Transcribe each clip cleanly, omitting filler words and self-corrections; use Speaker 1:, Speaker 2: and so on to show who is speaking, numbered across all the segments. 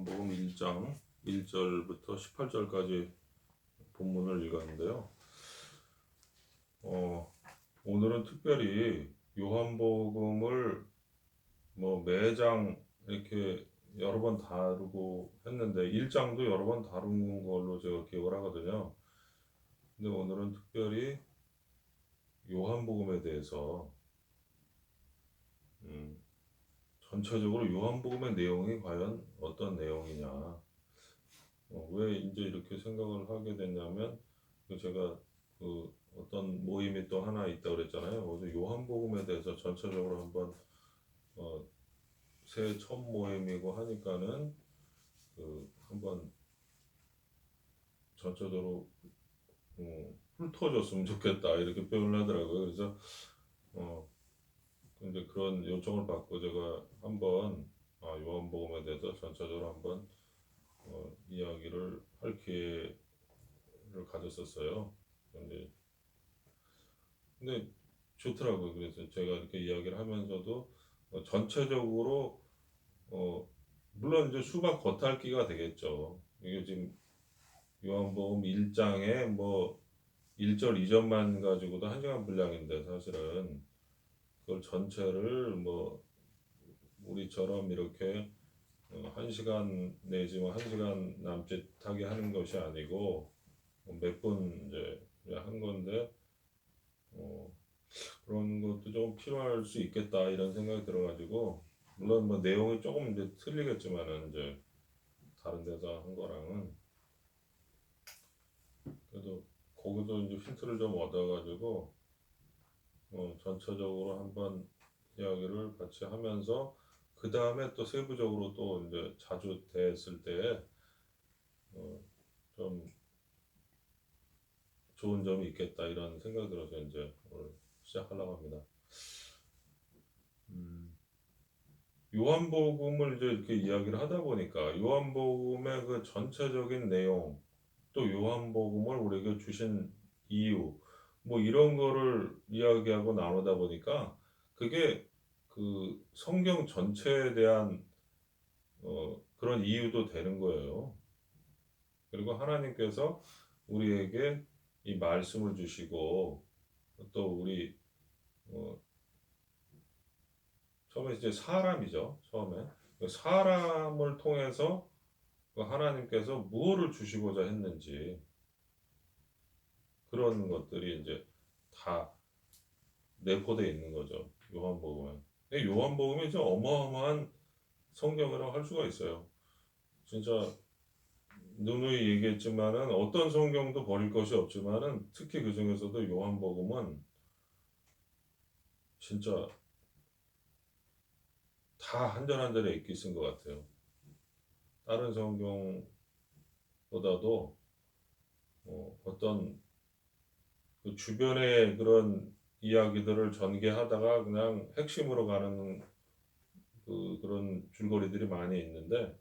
Speaker 1: 요한복음 1장 1절부터 18절까지 본문을 읽었는데요. 오늘은 특별히 요한복음을 매장 이렇게 여러 번 다루고 했는데 1장도 여러 번 다룬 걸로 제가 기억을 하거든요. 근데 오늘은 특별히 요한복음에 대해서 전체적으로 요한복음의 내용이 과연 어떤 내용이냐, 왜 이제 이렇게 생각을 하게 됐냐면, 제가 그 어떤 모임이 또 하나 있다고 그랬잖아요. 그래서 요한복음에 대해서 전체적으로 한번 새해 첫 모임이고 하니까는 한번 전체적으로 훑어줬으면 좋겠다 이렇게 표현을 하더라고요. 그래서 근데 그런 요청을 받고 제가 한번 요한복음에 대해서 전체적으로 한번 이야기를 할 기회를 가졌었어요. 근데 좋더라고요. 그래서 제가 이렇게 이야기를 하면서도 전체적으로 물론 이제 수박 겉핥기가 되겠죠. 이게 지금 요한복음 1장에 1절 2절만 가지고도 1시간 분량인데, 사실은 그걸 전체를 우리처럼 이렇게 1시간 내지 1시간 남짓하게 하는 것이 아니고 몇 분 이제 한 건데, 그런 것도 좀 필요할 수 있겠다 이런 생각이 들어가지고, 물론 내용이 조금 이제 틀리겠지만은 이제 다른 데서 한 거랑은 그래도 거기도 이제 힌트를 좀 얻어가지고 전체적으로 한번 이야기를 같이 하면서, 그 다음에 또 세부적으로 또 이제 자주 됐을 때에 좀 좋은 점이 있겠다 이런 생각이 들어서 이제 오늘 시작하려고 합니다. 요한복음을 이제 이렇게 이야기를 하다 보니까 요한복음의 그 전체적인 내용, 또 요한복음을 우리에게 주신 이유, 이런 거를 이야기하고 나누다 보니까 그게 그 성경 전체에 대한 그런 이유도 되는 거예요. 그리고 하나님께서 우리에게 이 말씀을 주시고, 또 우리 처음에 이제 사람이죠. 처음에 사람을 통해서 하나님께서 무엇을 주시고자 했는지, 그런 것들이 이제 다 내포되어 있는 거죠. 요한복음에. 요한복음이 진짜 어마어마한 성경이라고 할 수가 있어요. 진짜 누누이 얘기했지만은 어떤 성경도 버릴 것이 없지만은 특히 그 중에서도 요한복음은 진짜 다 한 절 한 절에 있기 쓴 것 같아요. 다른 성경보다도 어떤 그 주변의 그런 이야기들을 전개하다가 그냥 핵심으로 가는 그런 줄거리들이 많이 있는데,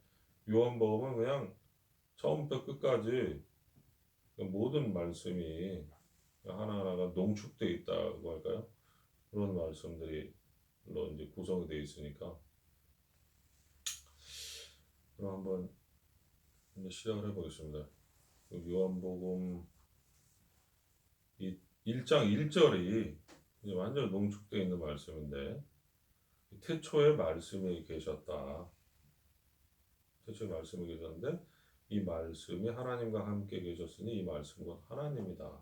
Speaker 1: 요한복음은 그냥 처음부터 끝까지 모든 말씀이 하나하나가 농축되어 있다고 할까요? 그런 말씀들이 물론 이제 구성이 되어 있으니까. 그럼 한번 이제 시작을 해보겠습니다. 요한복음 이 1장 1절이 이제 완전 농축되어 있는 말씀인데, 태초에 말씀이 계셨다. 태초에 말씀이 계셨는데 이 말씀이 하나님과 함께 계셨으니 이 말씀은 하나님이다.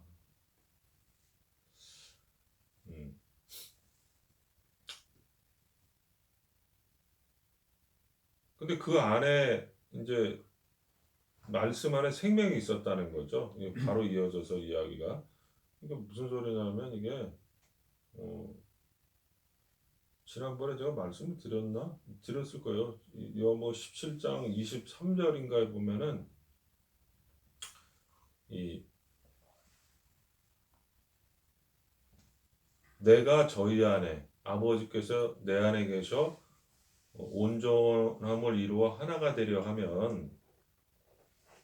Speaker 1: 근데 그 안에 이제 말씀 안에 생명이 있었다는 거죠. 이게 바로 이어져서 이야기가. 그러니까 무슨 소리냐면, 이게 지난번에 제가 말씀을 드렸을 거예요. 요한복음 17장 23절인가에 보면은 이 내가 저희 안에, 아버지께서 내 안에 계셔 온전함을 이루어 하나가 되려 하면,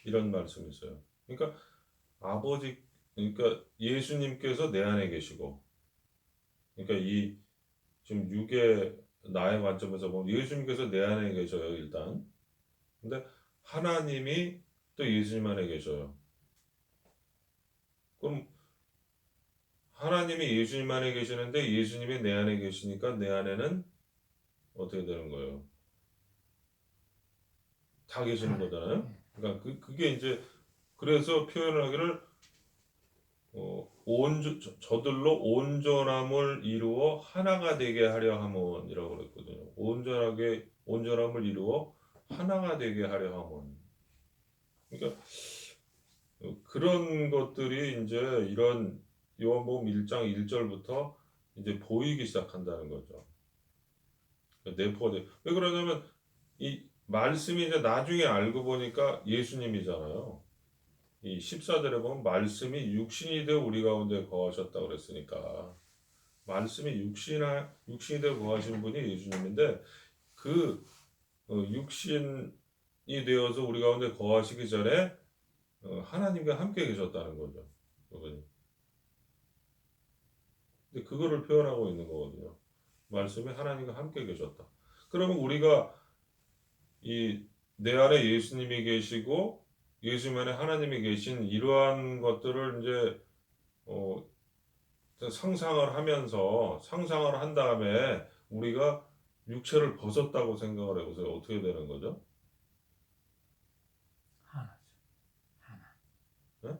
Speaker 1: 이런 말씀이 있어요. 그러니까 그러니까 예수님께서 내 안에 계시고, 그러니까 이 지금 육의 나의 관점에서 보면 예수님께서 내 안에 계셔요, 일단. 근데 하나님이 또 예수님 안에 계셔요. 그럼 하나님이 예수님 안에 계시는데 예수님이 내 안에 계시니까 내 안에는 어떻게 되는 거예요? 다 계시는 거잖아요. 그러니까 그게 이제 그래서 표현하기를 저들로 온전함을 이루어 하나가 되게 하려 함은이라고 그랬거든요. 온전함을 이루어 하나가 되게 하려 함은. 그러니까 그런 것들이 이제 이런 요한복음 1장 1절부터 이제 보이기 시작한다는 거죠. 내포가 돼. 왜 그러냐면 이 말씀이 이제 나중에 알고 보니까 예수님이잖아요. 이 14절에 보면 말씀이 육신이 되어 우리 가운데 거하셨다 그랬으니까 말씀이 육신이 되어 거하신 분이 예수님인데 그 육신이 되어서 우리 가운데 거하시기 전에 하나님과 함께 계셨다는 거죠. 그분이. 근데 그거를 표현하고 있는 거거든요. 말씀이 하나님과 함께 계셨다. 그러면 우리가 이 내 안에 예수님이 계시고 예수님 안에 하나님이 계신 이러한 것들을 이제 어, 상상을 한 다음에 우리가 육체를 벗었다고 생각을 해보세요. 어떻게 되는 거죠?
Speaker 2: 하나죠. 하나.
Speaker 1: 네?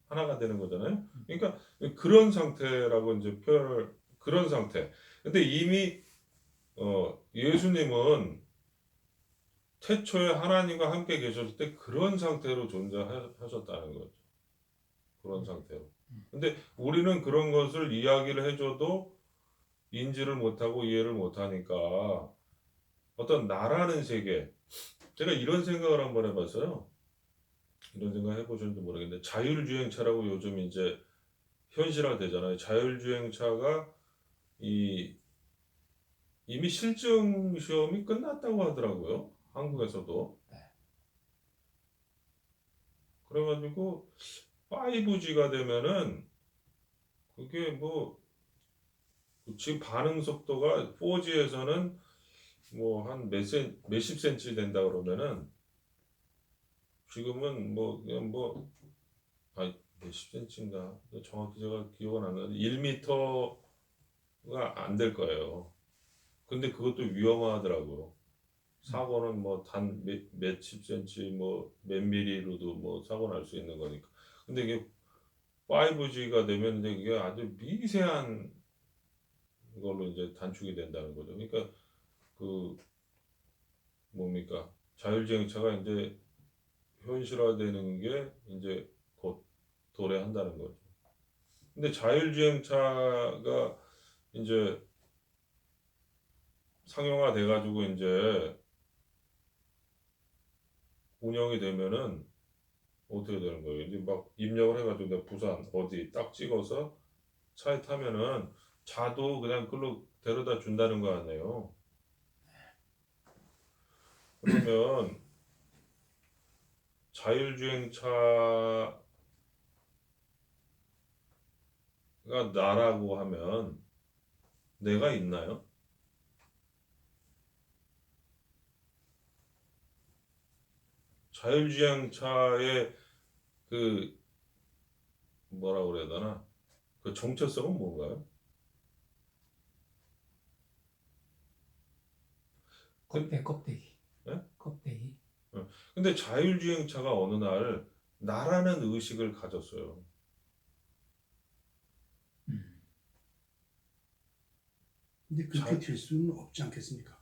Speaker 1: 하나가 되는 거잖아요. 그러니까 그런 상태라고 이제 표현을 그런 상태. 근데 이미 예수님은 태초에 하나님과 함께 계셨을 때 그런 상태로 존재하셨다는 거죠. 그런 상태로. 근데 우리는 그런 것을 이야기를 해줘도 인지를 못하고 이해를 못하니까 어떤 나라는 세계. 제가 이런 생각을 한번 해봤어요. 이런 생각 해보셨는지 모르겠는데 자율주행차라고 요즘 이제 현실화되잖아요. 자율주행차가 이 이미 실증 시험이 끝났다고 하더라고요. 한국에서도.
Speaker 2: 네.
Speaker 1: 그래가지고 5G가 되면은 그게 뭐 지금 반응 속도가 4G에서는 뭐 한 몇십 센치 된다 그러면은 지금은 뭐 그냥 뭐 몇십 센치인가 정확히 제가 기억은 안 나는데 1m가 안 될 거예요. 근데 그것도 위험하더라고요. 사고는 뭐 단 몇십 센치 뭐 몇 미리로도 뭐 사고 날 수 있는 거니까. 근데 이게 5G가 되면 이제 이게 아주 미세한 걸로 이제 단축이 된다는 거죠. 그러니까 그 뭡니까 자율주행차가 이제 현실화되는 게 이제 곧 도래한다는 거죠. 근데 자율주행차가 이제 상용화 돼가지고 이제 운영이 되면은 어떻게 되는 거예요? 이제 막 입력을 해가지고 내가 부산 어디 딱 찍어서 차에 타면은 차도 그냥 끌로 데려다 준다는 거 아니에요. 그러면 자율주행차가 나라고 하면 내가 있나요? 자율주행차의 그 뭐라 그래야 되나? 그 정체성은 뭔가요? 근,
Speaker 2: 껍데기.
Speaker 1: 예?
Speaker 2: 껍데기.
Speaker 1: 근데 자율주행차가 어느 날 나라는 의식을 가졌어요.
Speaker 2: 음.
Speaker 3: 근데 그렇게 될 수는 없지 않겠습니까?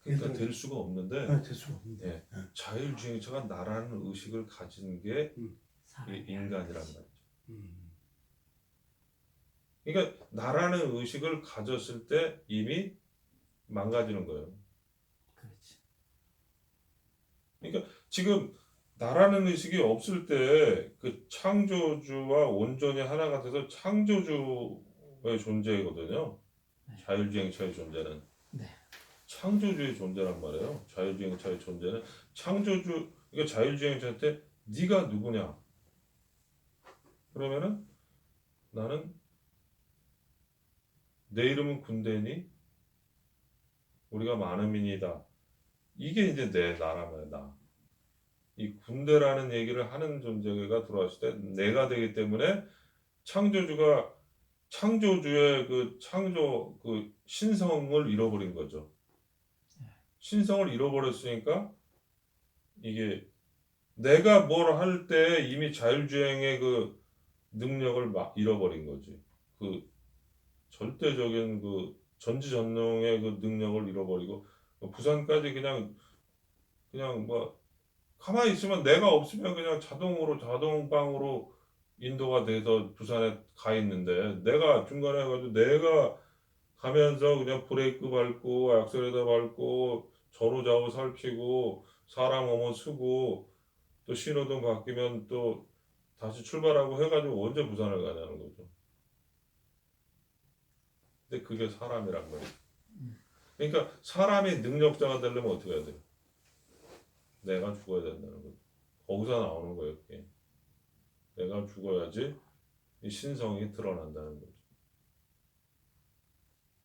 Speaker 1: 그러니까
Speaker 3: 얘들은-
Speaker 1: 될 수가 없는데
Speaker 3: 될 수가 없는데.
Speaker 1: 예, 자율주행차가 나라는 의식을 가진 게
Speaker 2: 사람이
Speaker 1: 인간이란 말이죠.
Speaker 3: 음.
Speaker 1: 그러니까 나라는 의식을 가졌을 때 이미 망가지는 거예요.
Speaker 2: 그렇지.
Speaker 1: 그러니까 지금 나라는 의식이 없을 때 그 창조주와 온전히 하나가 돼서 창조주의 존재거든요.
Speaker 2: 네.
Speaker 1: 자율주행차의 존재는
Speaker 2: 네.
Speaker 1: 창조주의 존재란 말이에요. 자율주행차의 존재는 그러니까 자율주행차한테 네가 누구냐? 그러면은 나는 내 이름은 군대니 우리가 많음이니다. 이게 이제 내 나란 말이야. 나. 이 군대라는 얘기를 하는 존재가 들어왔을 때 내가 되기 때문에 창조주의 그 창조 그 신성을 잃어버린 거죠. 신성을 잃어버렸으니까 이게 내가 뭘 할 때 이미 자율주행의 그 능력을 막 잃어버린 거지. 그 절대적인 그 전지전능의 그 능력을 잃어버리고 부산까지 그냥 뭐 가만히 있으면 내가 없으면 그냥 자동방으로 인도가 돼서 부산에 가 있는데 내가 중간에 가지고 내가 가면서 그냥 브레이크 밟고 액셀레이터 밟고 좌우좌우 살피고 사람 오면 쓰고 또 신호등 바뀌면 또 다시 출발하고 해가지고 언제 부산을 가냐는 거죠. 근데 그게 사람이란 말이에요. 그러니까 사람이 능력자가 되려면 어떻게 해야 돼요? 내가 죽어야 된다는 거죠. 거기서 나오는 거예요, 그게. 내가 죽어야지 이 신성이 드러난다는 거죠.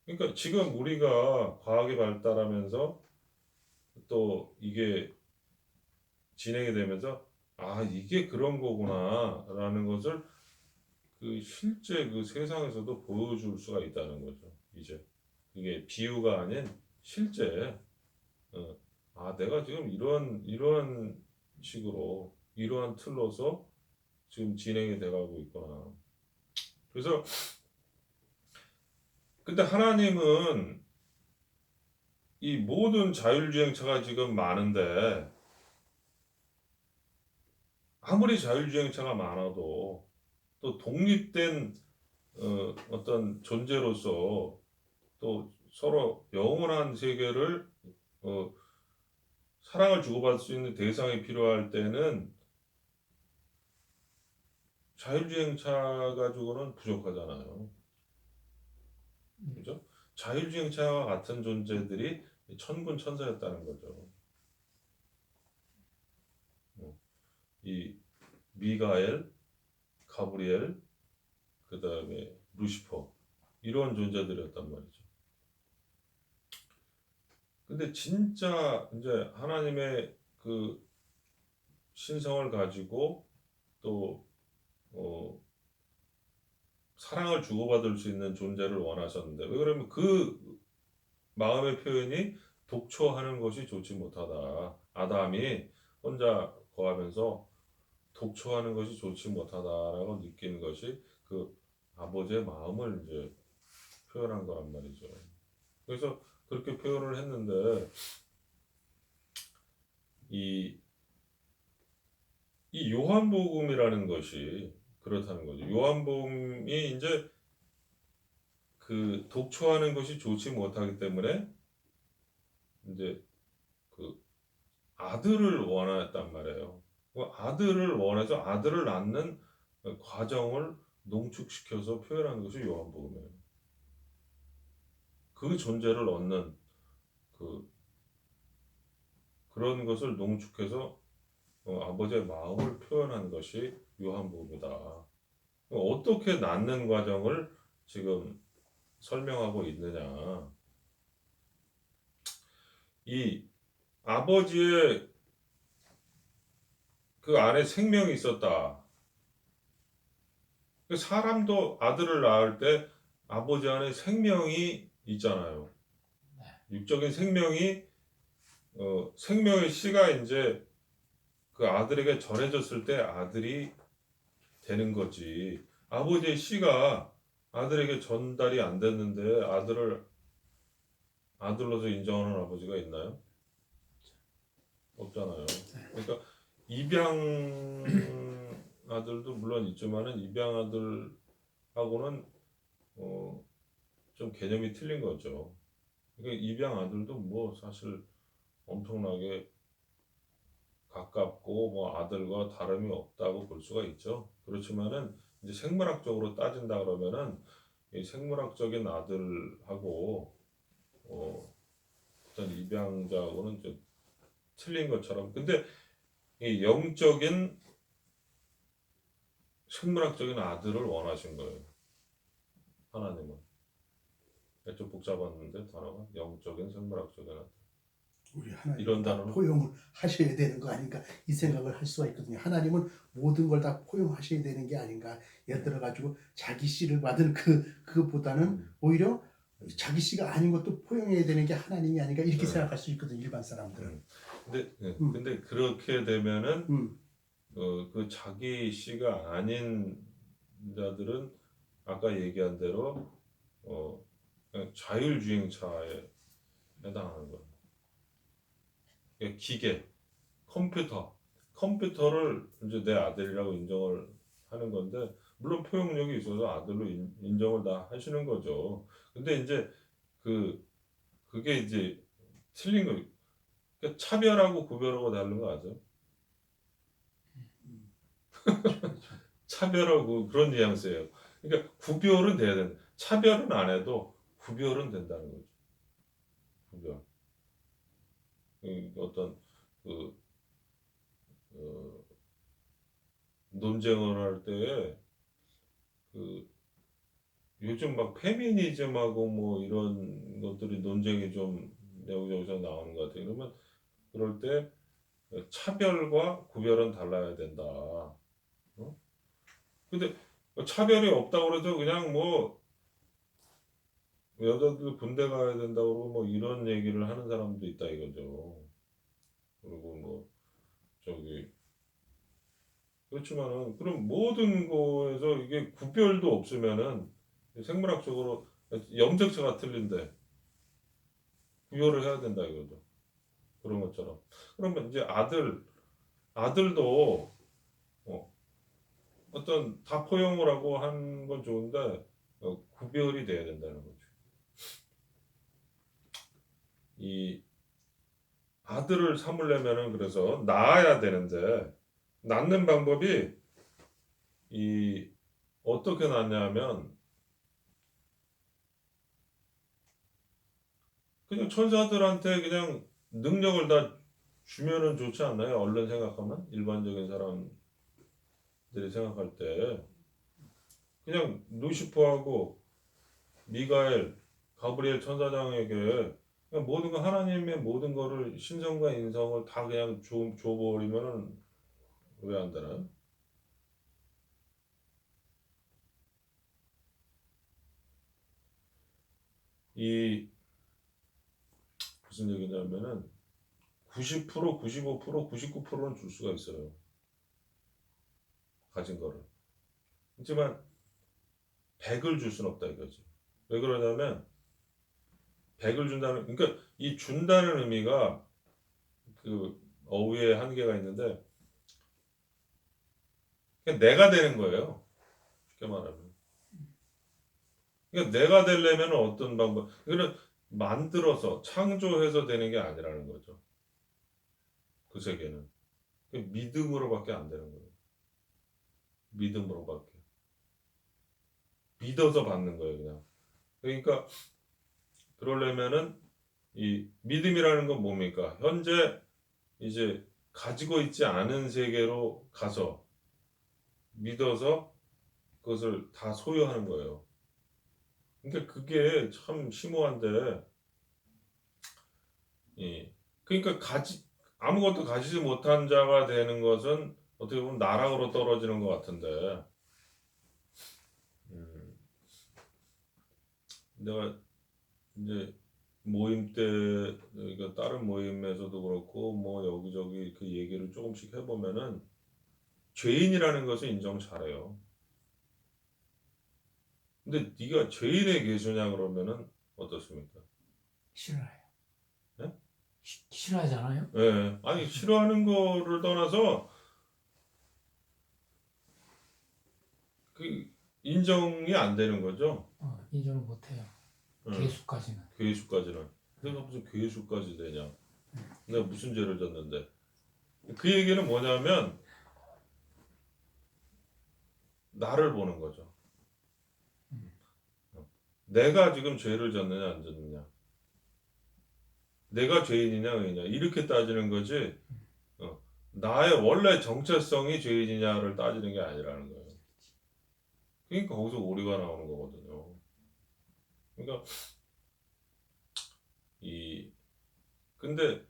Speaker 1: 그러니까 지금 우리가 과학이 발달하면서 또 이게 진행이 되면서 아, 이게 그런 거구나라는 것을 그 실제 그 세상에서도 보여줄 수가 있다는 거죠. 이제 이게 비유가 아닌 실제 아, 내가 지금 이런 식으로 이러한 틀로서 지금 진행이 돼가고 있구나. 그래서 근데 하나님은 이 모든 자율주행차가 지금 많은데 아무리 자율주행차가 많아도 또 독립된 어떤 존재로서 또 서로 영원한 세계를 어, 사랑을 주고받을 수 있는 대상이 필요할 때는 자율주행차 가지고는 부족하잖아요. 그죠? 자율주행차와 같은 존재들이 천군천사였다는 거죠. 이 미가엘, 가브리엘, 그 다음에 루시퍼 이런 존재들이었단 말이죠. 근데 진짜 이제 하나님의 그 신성을 가지고 또 사랑을 주고받을 수 있는 존재를 원하셨는데 왜 그러면 그 마음의 표현이 독초하는 것이 좋지 못하다. 아담이 혼자 거하면서 독초하는 것이 좋지 못하다라고 느끼는 것이 그 아버지의 마음을 이제 표현한 거란 말이죠. 그래서 그렇게 표현을 했는데 이, 이 요한복음이라는 것이 그렇다는 거죠. 요한복음이 이제 그 독초하는 것이 좋지 못하기 때문에 이제 그 아들을 원했단 말이에요. 그 아들을 원해서 아들을 낳는 과정을 농축시켜서 표현한 것이 요한복음이에요. 그 존재를 얻는 그런 것을 농축해서 아버지의 마음을 표현한 것이 요한복음이다. 어떻게 낳는 과정을 지금 설명하고 있느냐. 이 아버지의 그 안에 생명이 있었다. 사람도 아들을 낳을 때 아버지 안에 생명이 있잖아요. 육적인 생명이 생명의 씨가 이제 그 아들에게 전해졌을 때 아들이 되는 거지. 아버지의 씨가 아들에게 전달이 안 됐는데 아들을 아들로서 인정하는 아버지가 있나요? 없잖아요. 그러니까 입양 아들도 물론 있지만은 입양 아들하고는 좀 개념이 틀린 거죠. 그러니까 입양 아들도 뭐 사실 엄청나게 가깝고 뭐 아들과 다름이 없다고 볼 수가 있죠. 그렇지만은 이제 생물학적으로 따진다 그러면은 이 생물학적인 아들하고 어떤 입양자하고는 좀 틀린 것처럼 근데 이 영적인 생물학적인 아들을 원하신 거예요. 하나님은 좀 복잡했는데 단어가 영적인 생물학적인 아들.
Speaker 3: 우리 하나님
Speaker 1: 이런
Speaker 3: 다
Speaker 1: 단어는
Speaker 3: 포용을 하셔야 되는 거 아닌가 이 생각을 할 수가 있거든요. 하나님은 모든 걸 다 포용하셔야 되는 게 아닌가. 예를 들어 가지고 자기 씨를 받은 그보다는 오히려 자기 씨가 아닌 것도 포용해야 되는 게 하나님이 아닌가 이렇게 생각할 수 있거든요. 일반 사람들은.
Speaker 1: 근데 그렇게 되면은
Speaker 3: 음,
Speaker 1: 그 자기 씨가 아닌 자들은 아까 얘기한 대로 그냥 자율주행차에 해당하는 거예요. 그러니까 기계, 컴퓨터를 이제 내 아들이라고 인정을 하는 건데 물론 포용력이 있어서 아들로 인정을 다 하시는 거죠. 근데 이제 그게 이제 틀린 거. 그러니까 차별하고 구별하고 다른 거 아죠?
Speaker 3: 그렇죠.
Speaker 1: 차별하고 그런 뉘앙스예요. 그러니까 구별은 돼야 된다. 차별은 안 해도 구별은 된다는 거죠. 구별. 어떤 그 어, 논쟁을 할 때에 그 요즘 막 페미니즘하고 뭐 이런 것들이 논쟁이 좀 여기저기서 나오는 것 같아요. 그러면 그럴 때 차별과 구별은 달라야 된다. 어? 근데 차별이 없다고 그래서 그냥 뭐 여자들 군대 가야 된다고 그러고 뭐 이런 얘기를 하는 사람도 있다 이거죠. 그리고 뭐 저기 그렇지만은 그럼 모든 거에서 이게 구별도 없으면은 생물학적으로 염색체가 틀린데 구별을 해야 된다 이거죠. 그런 것처럼. 그러면 이제 아들도 어, 어떤 다 포용을 하고 한 건 좋은데 구별이 돼야 된다는 거죠. 이 아들을 삼으려면은 그래서 낳아야 되는데 낳는 방법이 이 어떻게 낳냐면 그냥 천사들한테 그냥 능력을 다 주면은 좋지 않나요? 얼른 생각하면 일반적인 사람들이 생각할 때 그냥 루시퍼하고 미가엘, 가브리엘 천사장에게 그냥 모든 거 하나님의 모든 거를 신성과 인성을 다 그냥 줘버리면은 왜 안 되나요? 이 무슨 얘기냐면은 90%, 95%, 99%는 줄 수가 있어요. 가진 거를. 하지만 100을 줄 수는 없다 이거지. 왜 그러냐면 100을 준다는 그러니까 이 준다는 의미가 그 어휘의 한계가 있는데 그냥 내가 되는 거예요. 쉽게 말하면. 그러니까 내가 되려면 어떤 방법? 이거는 만들어서 창조해서 되는 게 아니라는 거죠. 그 세계는 믿음으로밖에 안 되는 거예요. 믿음으로밖에. 믿어서 받는 거예요, 그냥. 그러니까 그러려면은 이 믿음이라는 건 뭡니까? 현재 이제 가지고 있지 않은 세계로 가서 믿어서 그것을 다 소유하는 거예요. 그러니까 그게 참 심오한데, 그러니까 아무것도 가지지 못한 자가 되는 것은 어떻게 보면 나락으로 떨어지는 것 같은데, 음, 내가 이제 모임 때, 그러니까 다른 모임에서도 그렇고, 뭐 여기저기 그 얘기를 조금씩 해보면은 죄인이라는 것을 인정 잘해요. 근데 네가 죄인의 계수냐 그러면은 어떻습니까?
Speaker 2: 싫어해요.
Speaker 1: 네?
Speaker 2: 싫어하잖아요.
Speaker 1: 예. 아니 싫어하는 거를 떠나서 그 인정이 안 되는 거죠.
Speaker 2: 인정을 못해요.
Speaker 1: 예.
Speaker 2: 개수까지는.
Speaker 1: 괴수까지는. 내가 무슨 괴수까지 되냐? 내가 무슨 죄를 졌는데? 그 얘기는 뭐냐면 나를 보는 거죠. 내가 지금 죄를 졌느냐 안 졌느냐? 내가 죄인이냐 의인이냐 이렇게 따지는 거지. 나의 원래 정체성이 죄인이냐를 따지는 게 아니라는 거예요. 그러니까 거기서 오류가 나오는 거거든요. 그러니까 근데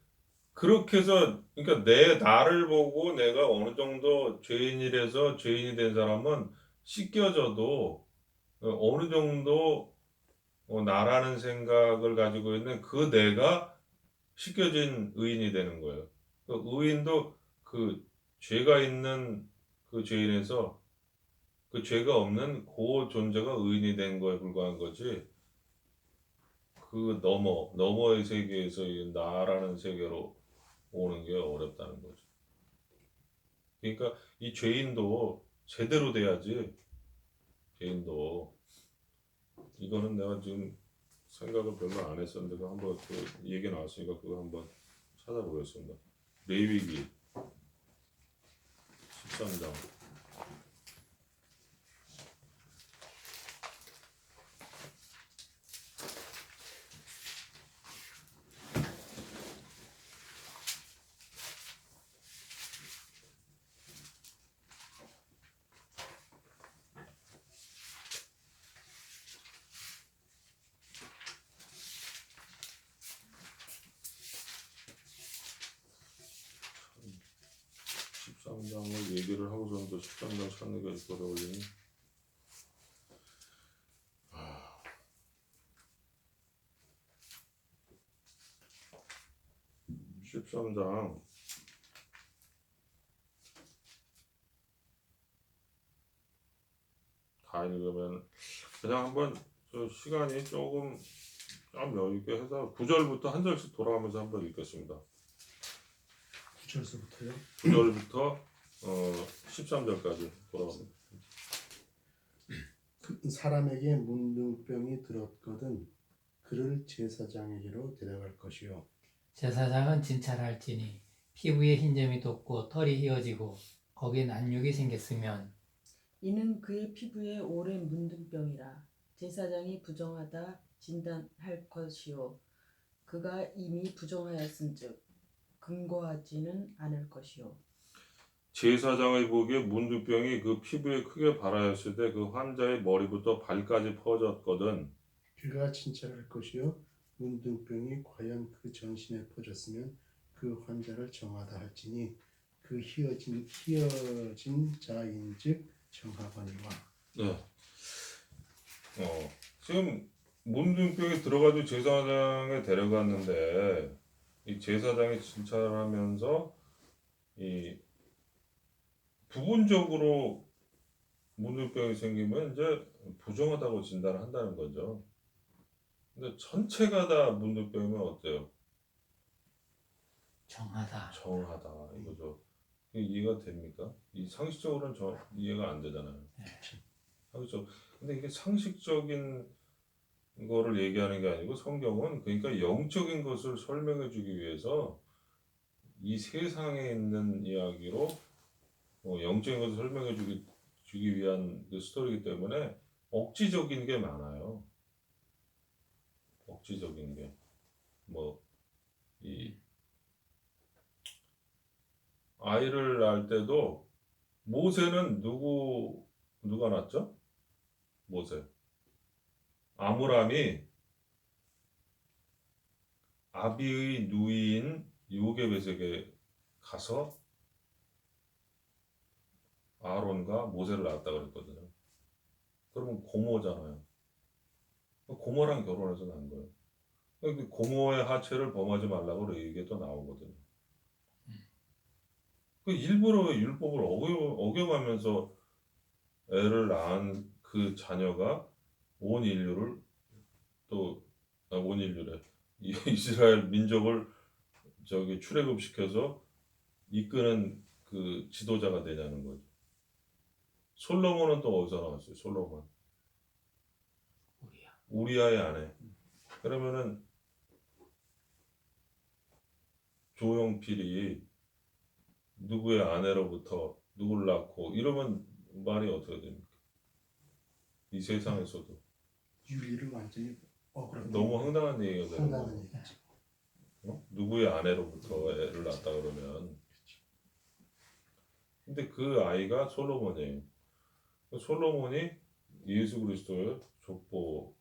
Speaker 1: 그렇게 해서 그러니까 내 나를 보고 내가 어느 정도 죄인이라서 죄인이 된 사람은 씻겨져도 어느 정도 나라는 생각을 가지고 있는 그 내가 씻겨진 의인이 되는 거예요. 그 의인도 그 죄가 있는 그 죄인에서 그 죄가 없는 그 존재가 의인이 된 거에 불과한 거지. 그 너머의 세계에서 이 나라는 세계로 오는 게 어렵다는 거죠. 그러니까 이 죄인도 제대로 돼야지. 죄인도 이거는 내가 지금 생각을 별로 안 했었는데 그 한번 그 얘기 나왔으니까 그거 한번 찾아보겠습니다. 레위기 13장. 13장을 얘기를 하고서는 또 13장 찾는 게 이렇게 어려울리니 13장 다 읽으면 그냥 한번 저 시간이 조금 좀 여유 있게 해서 9절부터 한 절씩 돌아가면서 한번 읽겠습니다.
Speaker 3: 9절서부터요.
Speaker 1: 9절부터 13절까지 돌아갑니다.
Speaker 3: 그 사람에게 문둥병이 들었거든 그를 제사장에게로 데려갈 것이요.
Speaker 2: 제사장은 진찰할지니 피부에 흰점이 돋고 털이 휘어지고 거기에 난육이 생겼으면
Speaker 4: 이는 그의 피부에 오랜 문둥병이라 제사장이 부정하다 진단할 것이요 그가 이미 부정하였은즉 근거하지는 않을 것이요
Speaker 1: 제사장의 보기에 문둥병이 그 피부에 크게 발하였을 때 그 환자의 머리부터 발까지 퍼졌거든.
Speaker 3: 그가 진찰할 것이요 문둥병이 과연 그 전신에 퍼졌으면 그 환자를 정하다 할지니 그 휘어진 자인즉 정하거니와.
Speaker 1: 네. 지금 문둥병이 들어가지고 제사장에 데려갔는데 이 제사장이 진찰하면서 이 부분적으로 문둥병이 생기면 이제 부정하다고 진단을 한다는 거죠. 근데 전체가 다 문둥병이면 어때요?
Speaker 2: 정하다.
Speaker 1: 정하다 이거죠. 이게 이해가 됩니까? 이 상식적으로는 이해가 안 되잖아요. 상식적. 근데 이게 상식적인 거를 얘기하는 게 아니고 성경은 그러니까 영적인 것을 설명해 주기 위해서 이 세상에 있는 이야기로 영적인 것을 설명해 주기 위한 그 스토리이기 때문에 억지적인 게 많아요. 억지적인 게. 이 아이를 낳을 때도 모세는 누가 낳았죠? 모세. 아므람이 아비의 누이인 요게벳에게 가서 아론과 모세를 낳았다 그랬거든요. 그러면 고모잖아요. 고모랑 결혼해서 낳은 거예요. 그 고모의 하체를 범하지 말라고 이게 또 나오거든요. 그 일부러 율법을 어겨가면서 애를 낳은 그 자녀가 온 인류를 온 인류래. 이스라엘 민족을 출애굽시켜서 이끄는 그 지도자가 되냐는 거죠. 솔로몬은 또 어디서 나왔어요? 솔로몬. 우리아의 아내. 그러면은 조용필이 누구의 아내로부터 누굴 낳고 이러면 말이 어떻게 됩니까? 이 세상에서도
Speaker 3: 윤리를 완전히 그렇다.
Speaker 1: 너무 황당한 얘기가 되는
Speaker 3: 황당한
Speaker 1: 거예요.
Speaker 3: 얘기지.
Speaker 1: 누구의 아내로부터 애를 낳았다 그러면 근데 그 아이가 솔로몬이에요. 솔로몬이 예수 그리스도의 족보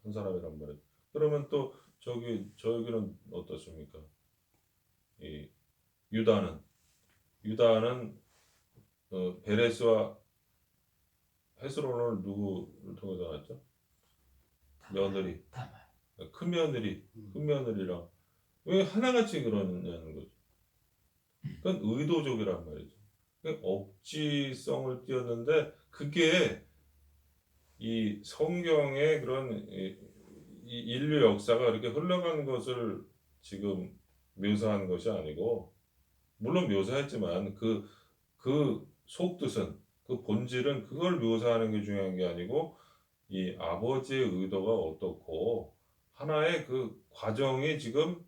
Speaker 1: 한 사람이란 말이에요. 그러면 또 저기는 어떻습니까? 이 유다는 베레스와 헤스론을 누구를 통해서 낳았죠? 며느리,
Speaker 2: 다말.
Speaker 1: 큰 며느리랑 왜 하나같이 그러냐는 거죠. 그건 의도적이란 말이죠. 그러니까 억지성을 띄었는데 그게 이 성경의 그런 이 인류 역사가 이렇게 흘러간 것을 지금 묘사한 것이 아니고, 물론 묘사했지만 그 속뜻은, 그 본질은 그걸 묘사하는 게 중요한 게 아니고 이 아버지의 의도가 어떻고 하나의 그 과정이 지금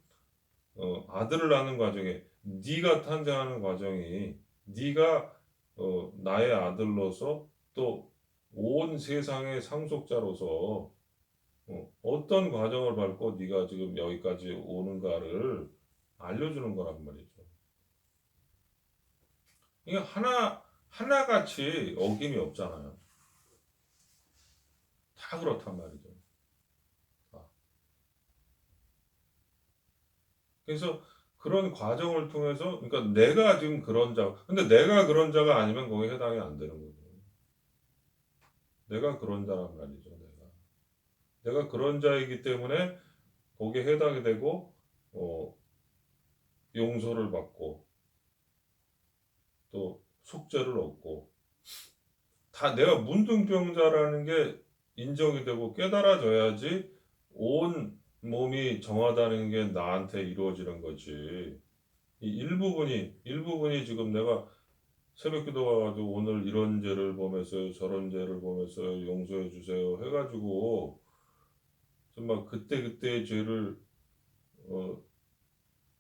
Speaker 1: 아들을 낳는 과정에 네가 탄생하는 과정이 네가 나의 아들로서 또 온 세상의 상속자로서 어떤 과정을 밟고 네가 지금 여기까지 오는가를 알려주는 거란 말이죠. 이게 하나같이 어김이 없잖아요. 다 그렇단 말이죠. 다. 그래서 그런 과정을 통해서, 그러니까 내가 지금 그런 자, 근데 내가 그런 자가 아니면 거기에 해당이 안 되는 거죠. 내가 그런 자란 말이죠. 내가 그런 자이기 때문에 거기에 해당이 되고 용서를 받고 또 속죄를 얻고, 다 내가 문둥병자라는 게 인정이 되고 깨달아져야지 온 몸이 정하다는 게 나한테 이루어지는 거지. 이 일부분이 지금 내가 새벽 기도 와가지고 오늘 이런 죄를 범했어요, 저런 죄를 범했어요, 용서해 주세요 해가지고 정말 그때그때의 죄를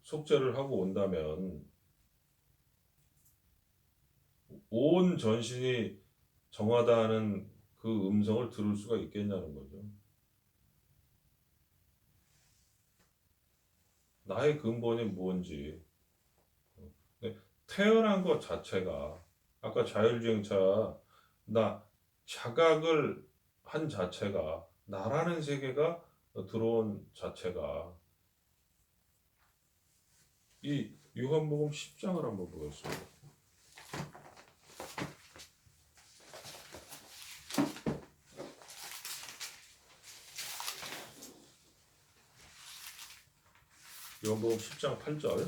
Speaker 1: 속죄를 하고 온다면 온 전신이 정하다는 그 음성을 들을 수가 있겠냐는 거죠. 나의 근본이 뭔지. 근데 태어난 것 자체가, 아까 자율주행차, 나 자각을 한 자체가, 나라는 세계가 들어온 자체가, 이 요한복음 10장을 한번 보겠습니다. 요한복음 10장 8절.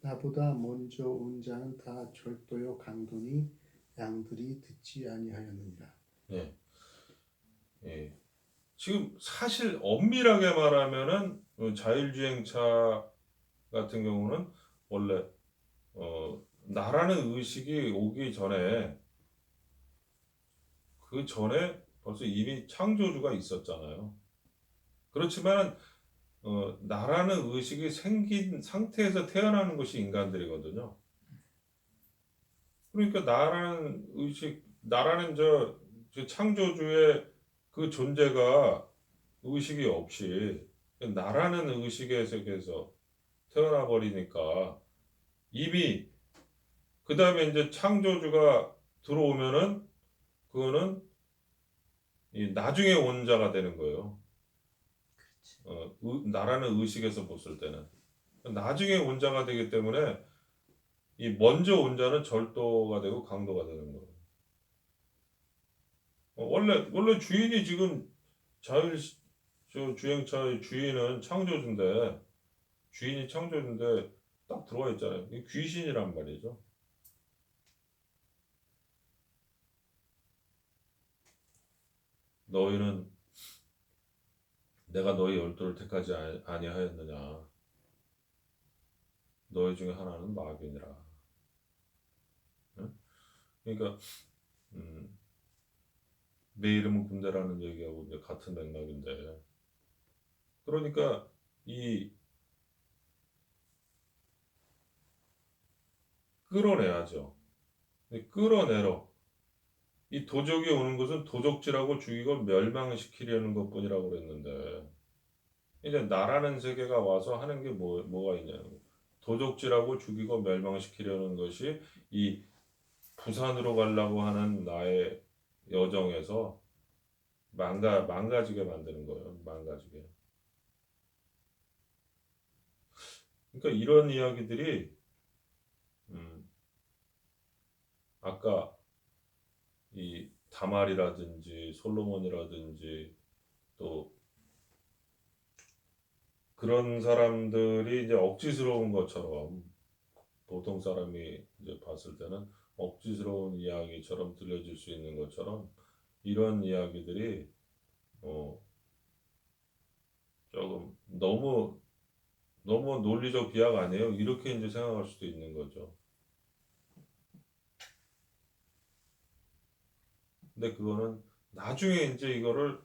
Speaker 3: 나보다 먼저 온 자는 다 절도요 강도니 양들이 듣지 아니하였느니라.
Speaker 1: 예. 예. 지금 사실 엄밀하게 말하면은 자율주행차 같은 경우는 원래 나라는 의식이 오기 전에, 그 전에 벌써 이미 창조주가 있었잖아요. 그렇지만 나라는 의식이 생긴 상태에서 태어나는 것이 인간들이거든요. 그러니까 나라는 의식, 나라는 저 창조주의 그 존재가 의식이 없이 나라는 의식의 세계에서 태어나 버리니까, 이미 그 다음에 이제 창조주가 들어오면은 그거는 이 나중에 온 자가 되는 거예요. 나라는 의식에서 봤을 때는 나중에 온 자가 되기 때문에 이 먼저 온 자는 절도가 되고 강도가 되는 거예요. 원래 주인이 지금 주행차의 주인은 창조주인데, 주인이 창조주인데 딱 들어와 있잖아요. 이 귀신이란 말이죠. 너희는 내가 너희 열두를 택하지 아니하였느냐. 너희 중에 하나는 마귀니라. 응? 그러니까 내 이름은 군대라는 얘기하고 이제 같은 맥락인데, 그러니까 이 끌어내야죠. 끌어내러 이 도적이 오는 것은 도적질하고 죽이고 멸망시키려는 것뿐이라고 그랬는데, 이제 나라는 세계가 와서 하는 게 뭐가 있냐는 거예요. 도적질하고 죽이고 멸망시키려는 것이 이 부산으로 가려고 하는 나의 여정에서 망가지게 만드는 거예요. 망가지게. 그러니까 이런 이야기들이 아까 이 다말이라든지 솔로몬이라든지 또 그런 사람들이 이제 억지스러운 것처럼 보통 사람이 이제 봤을 때는 억지스러운 이야기처럼 들려질 수 있는 것처럼 이런 이야기들이 어 조금 너무 논리적 비약 아니에요? 이렇게 이제 생각할 수도 있는 거죠. 근데 그거는 나중에 이제 이거를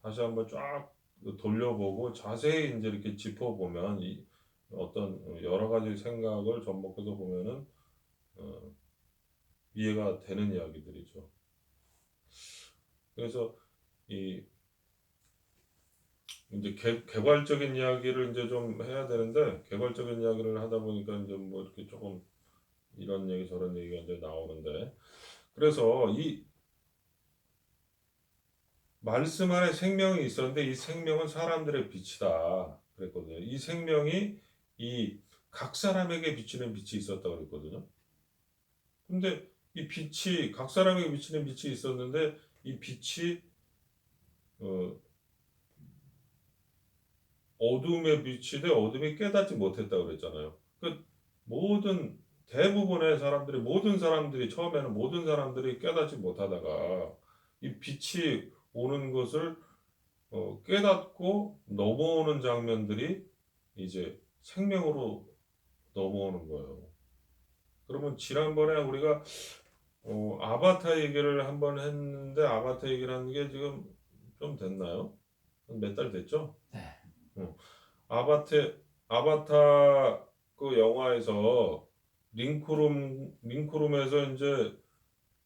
Speaker 1: 다시 한번 쫙 돌려보고 자세히 이제 이렇게 짚어보면 이 어떤 여러 가지 생각을 접목해서 보면은 어, 이해가 되는 이야기들이죠. 그래서 이 이제 개괄적인 이야기를 이제 좀 해야 되는데 개괄적인 이야기를 하다 보니까 이제 뭐 이렇게 조금 이런 얘기 저런 얘기가 이제 나오는데 그래서 이 말씀 안에 생명이 있었는데 이 생명은 사람들의 빛이다 그랬거든요. 이 생명이 이 각 사람에게 비치는 빛이 있었다 그랬거든요. 근데 이 빛이 각 사람에게 비치는 빛이 있었는데 이 빛이 어, 어둠에 비치되 어둠이 깨닫지 못했다 그랬잖아요. 그 모든 대부분의 사람들이 모든 사람들이 처음에는 모든 사람들이 깨닫지 못하다가 이 빛이 오는 것을 깨닫고 넘어오는 장면들이 이제 생명으로 넘어오는 거예요. 그러면 지난번에 우리가 아바타 얘기를 한번 했는데 아바타 얘기를 하는 게 지금 좀 됐나요? 몇 달 됐죠?
Speaker 2: 네.
Speaker 1: 어. 아바타 그 영화에서 링크룸에서 이제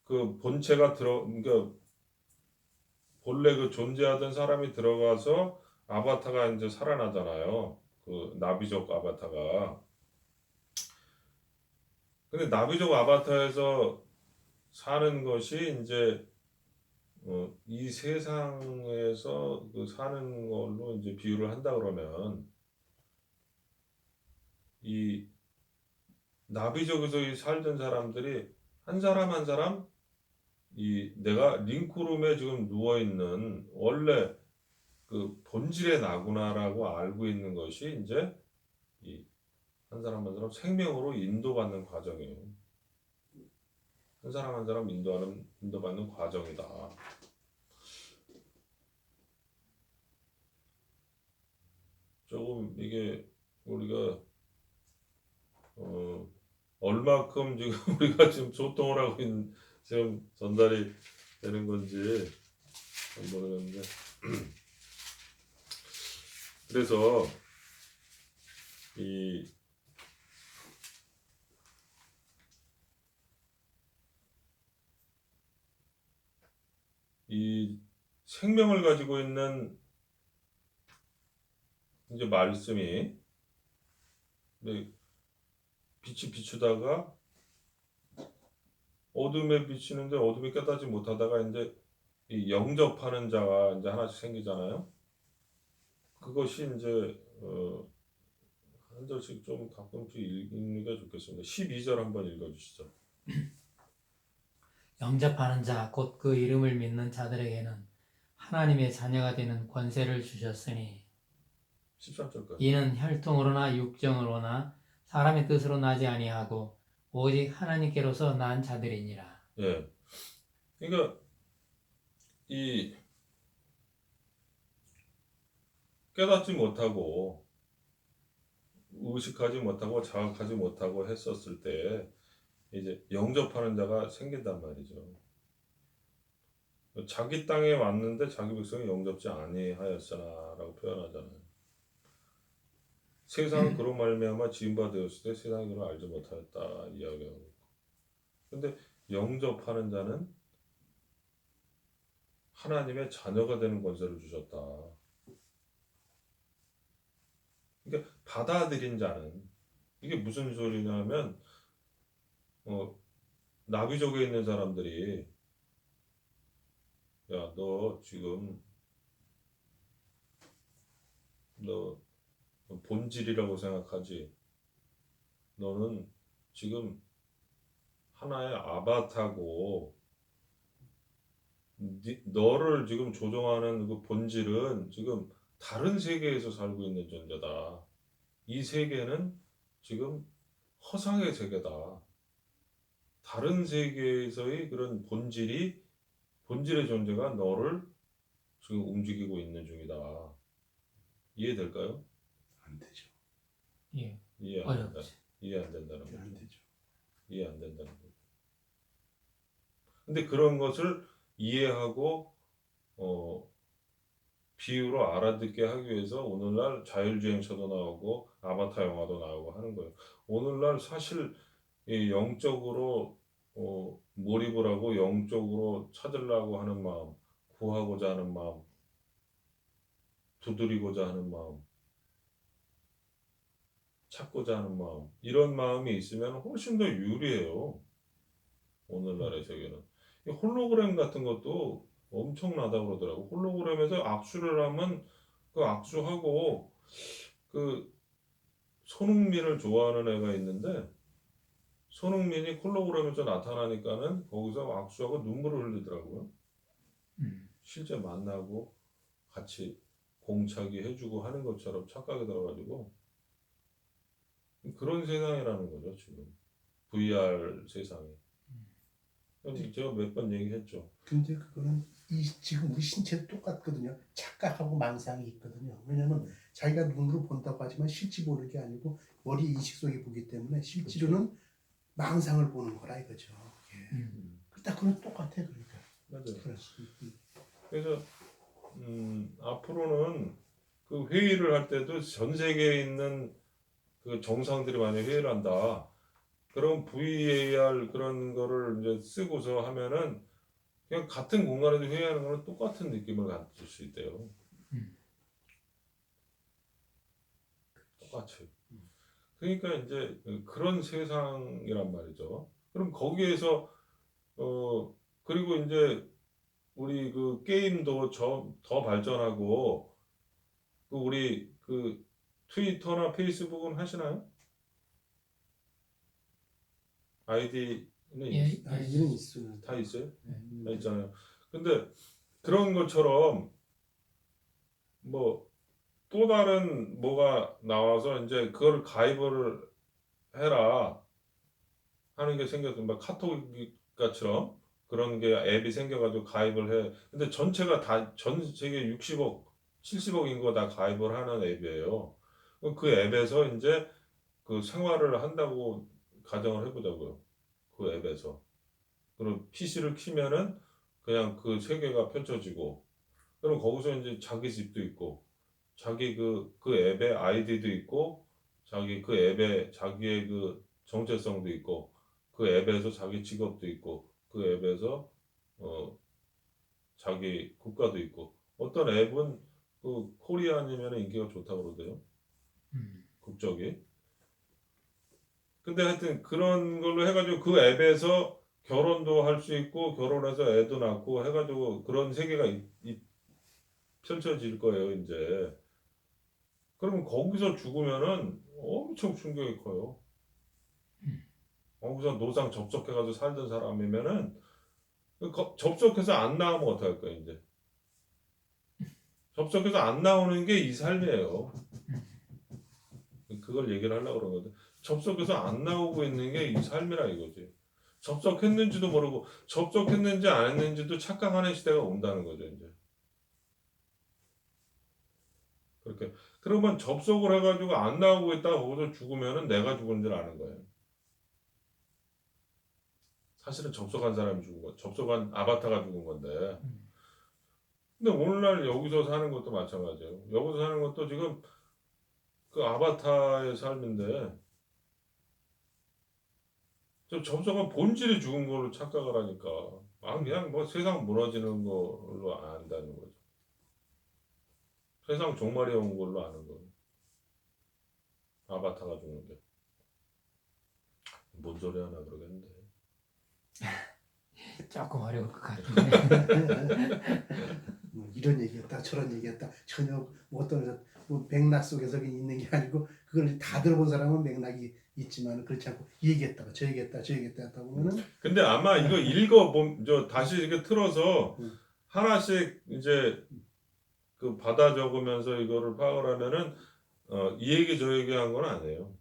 Speaker 1: 그 본체가 그러니까 본래 그 존재하던 사람이 들어가서 아바타가 이제 살아나잖아요. 그 나비족 아바타가. 근데 나비족 아바타에서 사는 것이 이제 이 세상에서 그 사는 걸로 이제 비유를 한다 그러면 이 나비족에서 이 살던 사람들이 한 사람 한 사람 이 내가 링크룸에 지금 누워 있는 원래 그 본질의 나구나라고 알고 있는 것이 이제 이 한 사람 한 사람 생명으로 인도받는 과정이에요. 한 사람 한 사람 인도받는 과정이다. 조금 이게 우리가 얼마큼 지금 우리가 지금 소통을 하고 있는 지금 전달이 되는 건지 모르겠는데 그래서 이 생명을 가지고 있는 이제 말씀이 네, 빛이 비추다가 어둠에 비치는데 어둠이 깨닫지 못하다가 이제 이 영접하는 자가 이제 하나씩 생기잖아요. 그것이 이제 한 절씩 좀 가끔씩 읽는 게 좋겠습니다. 12절 한번 읽어주시죠.
Speaker 2: 영접하는 자, 곧 그 이름을 믿는 자들에게는 하나님의 자녀가 되는 권세를 주셨으니
Speaker 1: 13절까지.
Speaker 2: 이는 혈통으로나 육정으로나 사람의 뜻으로 나지 아니하고 오직 하나님께로서 난 자들이니라.
Speaker 1: 예. 그러니까 이 깨닫지 못하고 의식하지 못하고 자각하지 못하고 했었을 때 이제 영접하는 자가 생긴단 말이죠. 자기 땅에 왔는데 자기 백성이 영접지 아니하였으나라고 표현하잖아요. 세상은 그런 말미암아 지은 바 되었을 때 세상이 그를 알지 못하였다 이야기하고 있고. 근데 영접하는 자는 하나님의 자녀가 되는 권세를 주셨다. 그러니까 받아들인 자는 이게 무슨 소리냐면 나비족에 있는 사람들이 야 너 지금 너 본질이라고 생각하지 너는 지금 하나의 아바타고 너를 지금 조종하는 그 본질은 지금 다른 세계에서 살고 있는 존재다. 이 세계는 지금 허상의 세계다. 다른 세계에서의 그런 본질의 존재가 너를 지금 움직이고 있는 중이다. 이해될까요?
Speaker 3: 안 되죠.
Speaker 2: 예,
Speaker 1: 이해 안 된다.
Speaker 2: 어렵지.
Speaker 1: 이해 안 된다는 거죠.
Speaker 3: 안 되죠.
Speaker 1: 이해 안 된다는 거죠. 근데 그런 것을 이해하고 비유로 알아듣게 하기 위해서 오늘날 자율주행차도 나오고 아바타 영화도 나오고 하는 거예요. 오늘날 사실 이 영적으로 몰입을 하고 영적으로 찾으려고 하는 마음, 구하고자 하는 마음, 두드리고자 하는 마음, 찾고자 하는 마음, 이런 마음이 있으면 훨씬 더 유리해요. 오늘날의 세계는. 이 홀로그램 같은 것도 엄청나다고 그러더라고. 홀로그램에서 악수를 하면 그 악수하고 그 손흥민을 좋아하는 애가 있는데 손흥민이 홀로그램에서 나타나니까는 거기서 악수하고 눈물을 흘리더라고요. 실제 만나고 같이 공차기 해주고 하는 것처럼 착각이 들어가지고 그런 세상이라는 거죠, 지금. VR 세상이. 제가 몇 번 얘기했죠.
Speaker 3: 근데 그거는 지금 우리 신체도 똑같거든요. 착각하고 망상이 있거든요. 왜냐하면 자기가 눈으로 본다고 하지만 실제 보는 게 아니고 머리 인식 속에 보기 때문에 실제로는 망상을 보는 거라 이거죠. 예. 딱 그건 똑같아 그러니까.
Speaker 1: 맞아요.
Speaker 3: 그래서
Speaker 1: 그래서 앞으로는 그 회의를 할 때도 전 세계에 있는 그 정상들이 만약에 회의를 한다. 그럼 VAR 그런 거를 이제 쓰고서 하면은 그냥 같은 공간에서 회의하는 거는 똑같은 느낌을 가질 수 있대요. 똑같이. 그러니까 이제 그런 세상이란 말이죠. 그럼 거기에서 그리고 이제 우리 그 게임도 더 발전하고 그 우리 그 트위터나 페이스북은 하시나요? 아이디는
Speaker 2: 예,
Speaker 3: 아이는 있어요.
Speaker 1: 다 있어요?
Speaker 3: 네.
Speaker 1: 다 있잖아요. 근데 그런 것처럼 뭐 또 다른 뭐가 나와서 이제 그걸 가입을 해라 하는 게 생겨서 막 카톡처럼 그런 게 앱이 생겨가지고 가입을 해. 근데 전체가 다 전 세계 60억, 70억 인구가 다 가입을 하는 앱이에요. 그럼 그 앱에서 이제 그 생활을 한다고 가정을 해보자고요. 그 앱에서. 그럼 PC를 키면은 그냥 그 세계가 펼쳐지고, 그럼 거기서 이제 자기 집도 있고, 자기 그 앱에 아이디도 있고, 자기 그 앱에 자기의 그 정체성도 있고, 그 앱에서 자기 직업도 있고, 그 앱에서 자기 국가도 있고, 어떤 앱은 그 코리안이면 인기가 좋다고 그러대요. 국적이. 근데 하여튼 그런 걸로 해가지고 그 앱에서 결혼도 할 수 있고 결혼해서 애도 낳고 해가지고 그런 세계가 펼쳐질 거예요 이제. 그러면 거기서 죽으면은 엄청 충격이 커요. 거기서 노상 접속해가지고 살던 사람이면은 접속해서 안 나오면 어떡할 거야 이제. 접속해서 안 나오는 게 이 삶이에요. 그걸 얘기를 하려고 그런 건데 접속해서 안 나오고 있는 게 이 삶이라 이거지. 접속했는지도 모르고 접속했는지 안 했는지도 착각하는 시대가 온다는 거죠 이제. 그렇게 그러면 접속을 해가지고 안 나오고 있다가 거기서 죽으면은 내가 죽은 줄 아는 거예요. 사실은 접속한 사람이 죽은 거, 접속한 아바타가 죽은 건데. 근데 오늘날 여기서 사는 것도 마찬가지예요. 여기서 사는 것도 지금 그 아바타의 삶인데 저 접속한 본질이 죽은 걸로 착각을 하니까 그냥 뭐 세상 무너지는 걸로 안다는 거죠. 세상 종말이 온 걸로 아는 거예요. 아바타가 죽는 게. 뭔 소리 하나 그러겠는데.
Speaker 2: 조금 어려울 것 같은데.
Speaker 3: 뭐 이런 얘기였다 저런 얘기였다 전혀 뭐 어떤 뭐 맥락 속에서 있는 게 아니고 그걸 다 들어본 사람은 맥락이 있지만 그렇지 않고 이 얘기했다가 저 얘기했다 저 얘기했다 했다 보면은
Speaker 1: 근데 아마 이거 저 다시 이렇게 틀어서 하나씩 이제 그 받아 적으면서 이거를 파악을 하면은 이 얘기 저 얘기 한 건 아니에요.